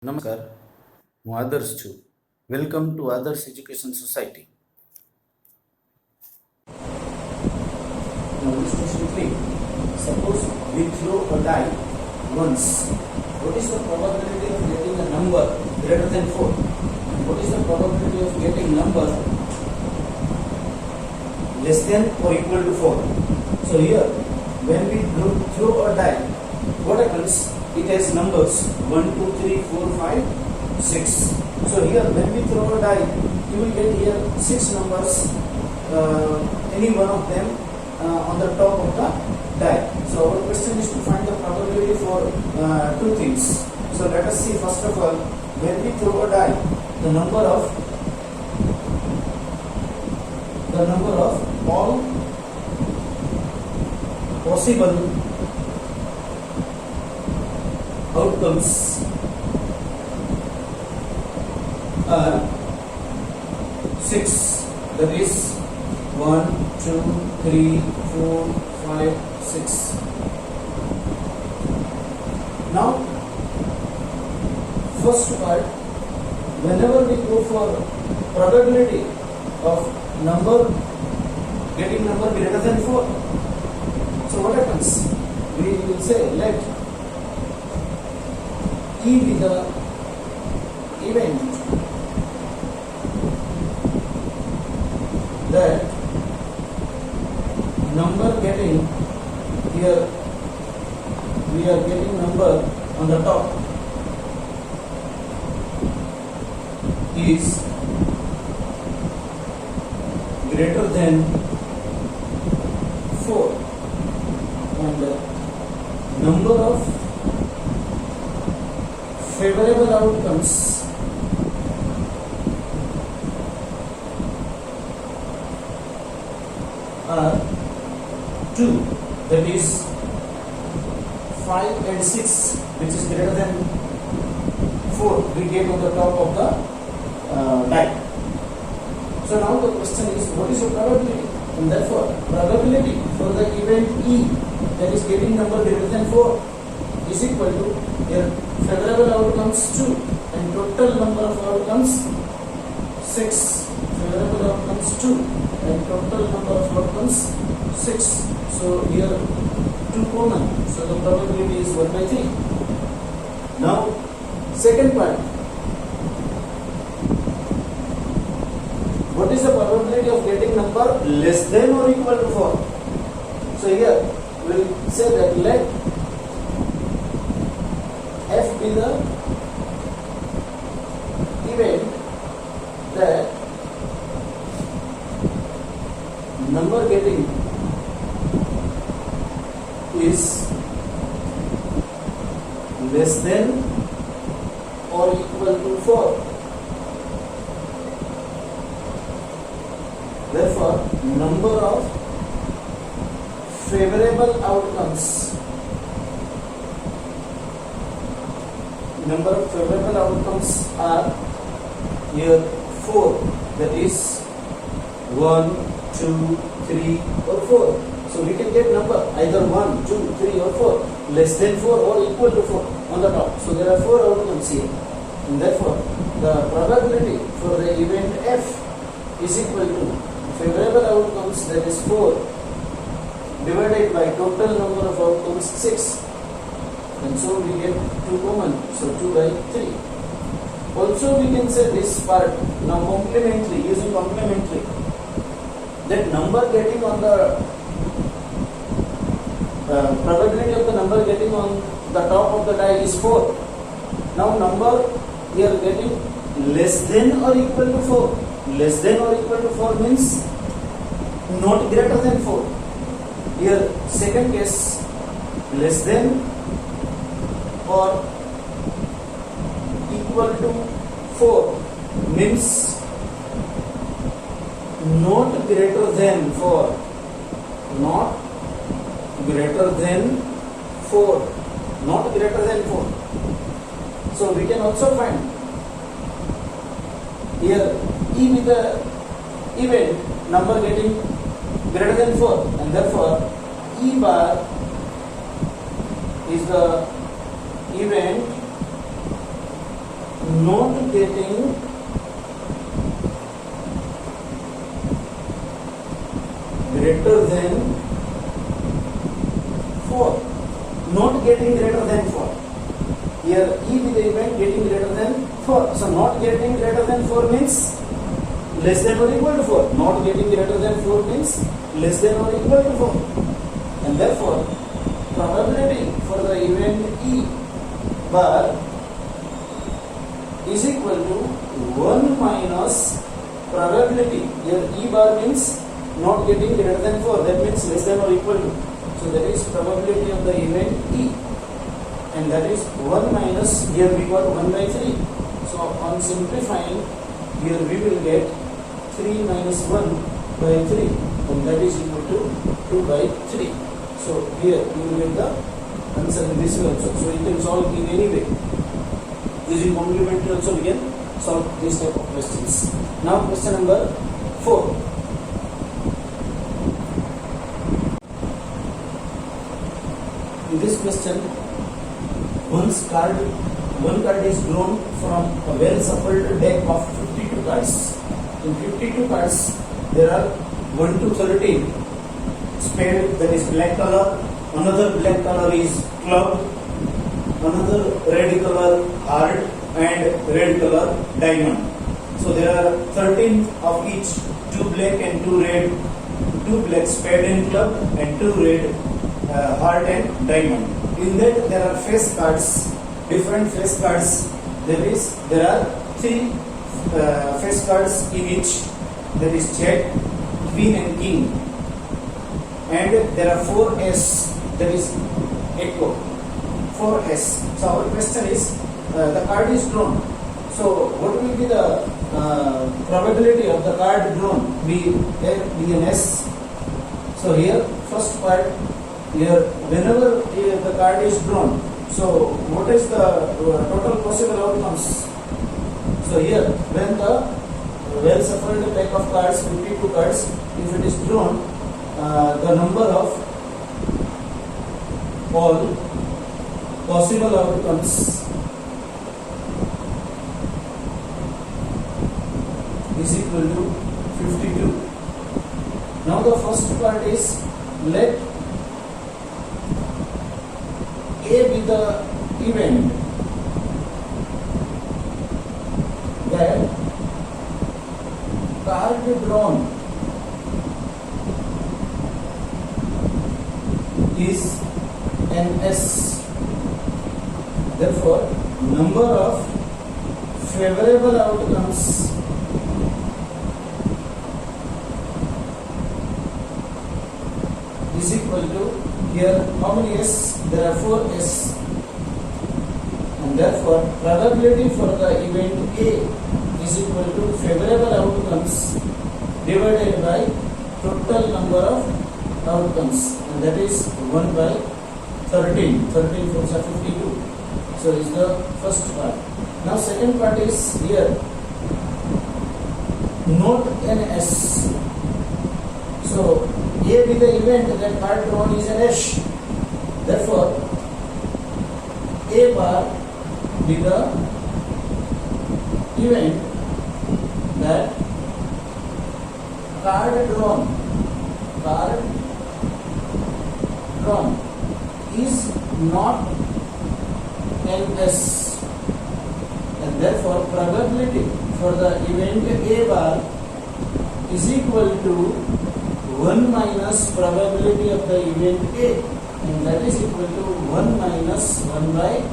નમસ્કાર, હું આદર્શ છું. વેલકમ ટુ આદર્શ education society. Now, this question 3. Suppose we throw a die once. What is the probability of getting a number greater than 4? And what is the probability of getting number less than or equal to 4? So here, when we throw a die, what happens? It has numbers 1, 2, 3, 4, 5, 6. So here, when we throw a die, you will get here 6 numbers, any one of them on the top of the die. So our question is to find the probability for two things. So let us see first of all, when we throw a die, the number of all possible outcomes are 6. That is 1, 2, 3, 4, 5, 6. Now, first part, whenever we go for probability of getting number greater than 4, so what happens? We will say let E be the event that number getting here, we are getting number on the top is greater than 4, and number of favorable outcomes are 2, that is 5 and 6, which is greater than 4 we get on the top of the die. So now the question is, what is the probability? And therefore probability for the event E, that is getting number greater than 4, is equal to here favorable outcomes 2 and total number of outcomes 6. Favorable outcomes 2 and total number of outcomes 6. So here 2 common, so the probability is 1/3. Now second part, what is the probability of getting number less than or equal to 4? So here we will say that let F be the event that number getting is less than or equal to 4. Therefore, number of favorable outcomes are here 4, that is 1, 2, 3 or 4. So we can get number either 1, 2, 3 or 4, less than 4 or equal to 4 on the top. So there are 4 outcomes here, and therefore the probability for the event F is equal to favorable outcomes, that is 4, divided by total number of outcomes 6, and so we get 2 common, so 2/3. Also we can say this part now complementary, using complementary, that number getting on the probability of the number getting on the top of the die is 4. Now number here getting less than or equal to 4. Less than or equal to 4 means not greater than 4. Here second case, less than or equal to 4 means not greater than 4. Not greater than 4. Not greater than 4. So we can also find here E with the event number getting greater than 4, and therefore E bar is the event not getting greater than 4. Not getting greater than 4. Here E with the event getting greater than 4. So not getting greater than 4 means less than or equal to 4. Not getting greater than 4 means less than or equal to 4. And therefore, probability for the event E bar is equal to 1 minus probability. Here E bar means not getting greater than 4. That means less than or equal to. So that is probability of the event E. And that is 1 minus, here we got 1 by 3. So on simplifying, here we will get 3 minus 1 by 3. And that is equal to 2 by 3. So here you will get the answer in this way also. So you can solve in any way. Using complementary also we can solve this type of questions. Now question number 4. In this question, one card is drawn from a well shuffled deck of 52 cards. In 52 cards, there are 1 to 13 spade, that is black color. Another black color is club. Another red color heart, and red color diamond. So there are 13 of each, 2 black and 2 red, 2 black spade and club, and 2 red heart and diamond. In that there are face cards, different face cards. There are 3 face cards in each. That is Jack, Queen and King. And there are 4 S, that is Echo. 4 S. So our question is, the card is drawn. So what will be the probability of the card drawn? Be an S. So here first part, here whenever the card is drawn, so what is the total possible outcomes? So here when the well shuffled pack of cards, 52 cards, if it is drawn, the number of all possible outcomes is equal to 52. Now the first part is, let A be the event that card drawn is an S. Therefore, number of favorable outcomes is equal to, here how many S? There are 4 S. And therefore, probability for the event A is equal to favorable outcomes divided by total number of outcomes. And that is 1 by 13. 13 4s are 52. So is the first part. Now second part is here, not an S. So A be the event that card drawn is an S. Therefore, A bar be the event that card drawn is not an S, and therefore probability for the event A bar is equal to 1 minus probability of the event A, and that is equal to 1 minus 1 by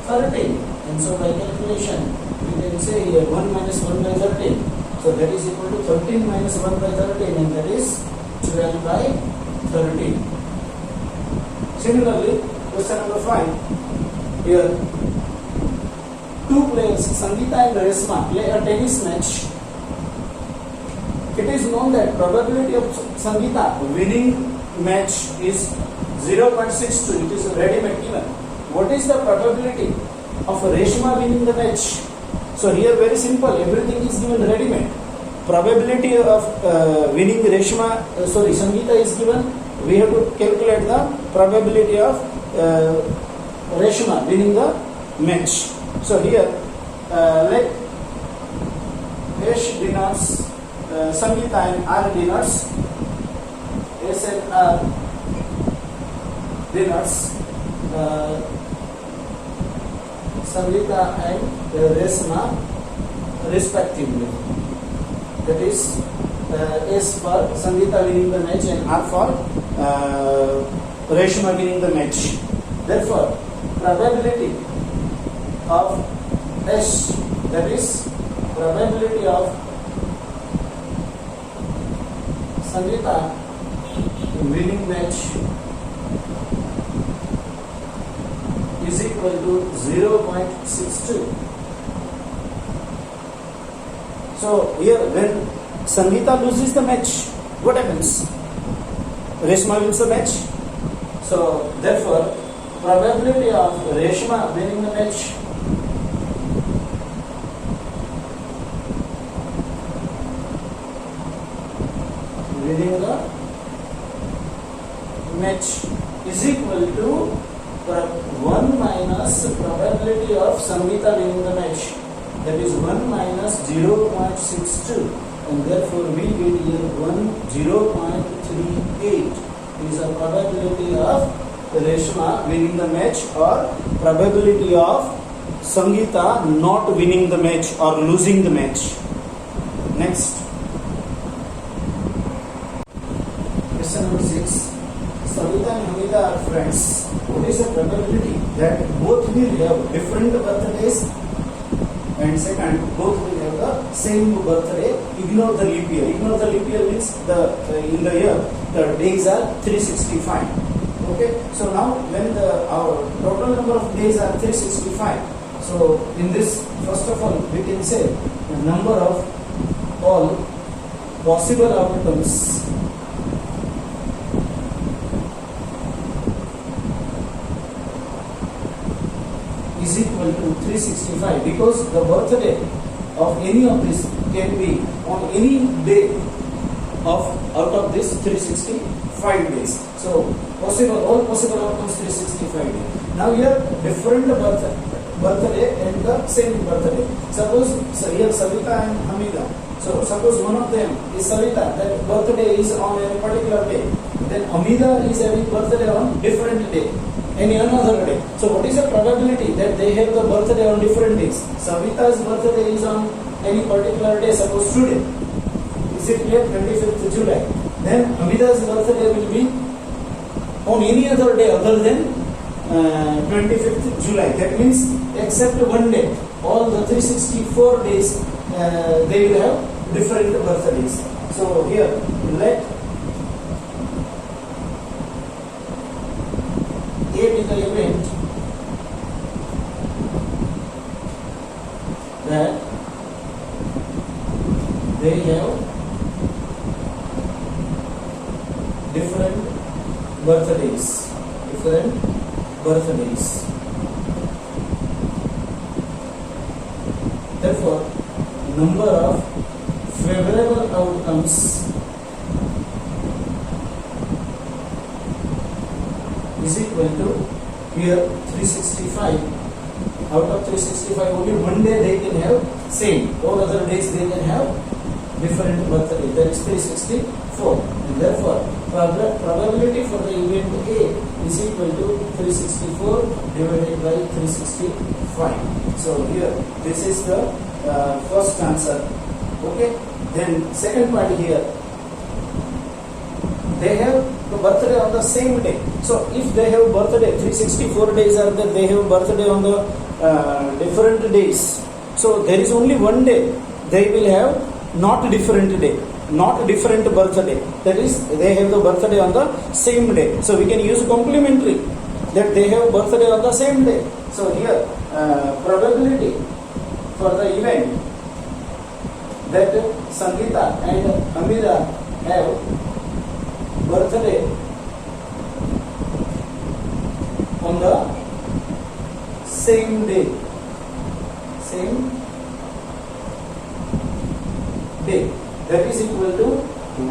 13. And so by calculation we can say here 1 minus 1 by 13. So that is equal to 13 minus 1 by 13, and that is 12 by 13. Similarly, question number 5. Here, 2 players, Sangeeta and Reshma, play a tennis match. It is known that probability of Sangeeta winning match is 0.62. It is ready-made given. What is the probability of Reshma winning the match? So here very simple, everything is given ready-made. Probability of winning Sangeeta is given. We have to calculate the probability of Reshma winning the match. So here let S denotes Sangeeta and R denotes S and R denotes Sangeeta and Resma respectively. That is S for Sangeeta winning the match and R for Reshma winning the match. Therefore, probability of S, that is probability of Sangeeta winning match, is equal to 0.62. So here when Sangeeta loses the match, what happens? Reshma wins the match. So therefore, probability of Reshma winning the match is equal to 1 minus probability of Sangeeta winning the match, that is 1 minus 0.62, and therefore we get here 0.38 is a probability of Reshma winning the match or probability of Sangeeta not winning the match or losing the match. Next, question number 6. Sangeeta and Hamida are friends. What is the probability that both will have different birthdays? And second, both will have the same birthday. Ignore the leap year. Ignore the leap year means in the year the days are 365. Okay. So now when our total number of days are 365. So in this, first of all, we can say the number of all possible outcomes is equal to 365, because the birthday of any of this can be on any day of out of this 365 days. So all possible outcomes 365 days. Now here different birthday and the same birthday. Suppose here Savita and Hamida. So suppose one of them is Savita, that birthday is on a particular day. Then Hamida is having birthday on different day, any another day. So what is the probability that they have the birthday on different days? Savita's birthday is on any particular day, suppose today. Is it clear? 25th July. Then Hamida's birthday will be on any other day other than 25th July. That means except one day, all the 364 days they will have different birthdays. So here let A be the event that they have different birthdays. Therefore, number of favorable outcomes is equal to here 365. Out of 365, only one day they can have same. All other days they can have different birthday. That is 364. And therefore, probability for the event A is equal to 364 divided by 365. So here, this is the first answer. Okay. Then second part here, they have the birthday on the same day. So if they have birthday, 364 days are there, they have birthday on the different days. So there is only one day they will have not different day, not different birthday. That is, they have the birthday on the same day. So we can use complementary, that they have birthday on the same day. So here probability for the event that Sangeeta and Hamida have birthday on the same day, that is equal to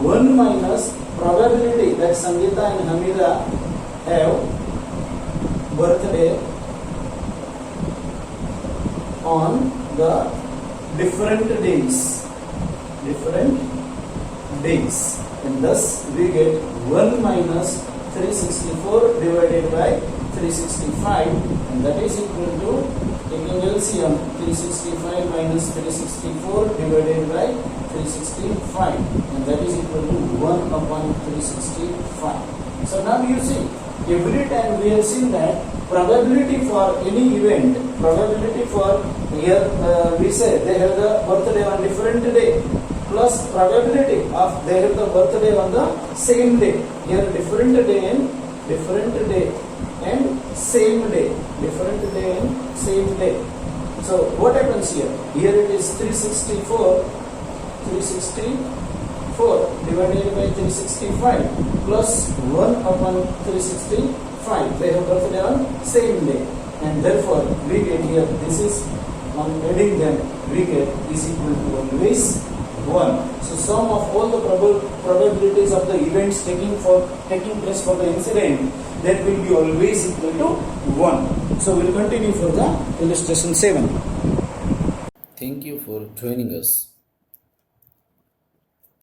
1 minus probability that Sangeeta and Hamida have birthday on the different days, and thus we get 1 minus 364 divided by 365, and that is equal to, taking LCM, 365 minus 364 divided by 365, and that is equal to 1 upon 365. So now you see, every time we have seen that probability for any event, probability for here we say they have the birthday on different day, plus probability of they have the birthday on the same day. Here different day and same day, different day and same day. So what happens here? Here it is 364 divided by 365 plus 1 upon 365. They have birthday on same day, and therefore we get here, this is on adding them, we get is equal to always 1. So sum of all the probabilities of the events taking place for the incident, that will be always equal to 1. So we'll continue for the illustration 7. Thank you for joining us.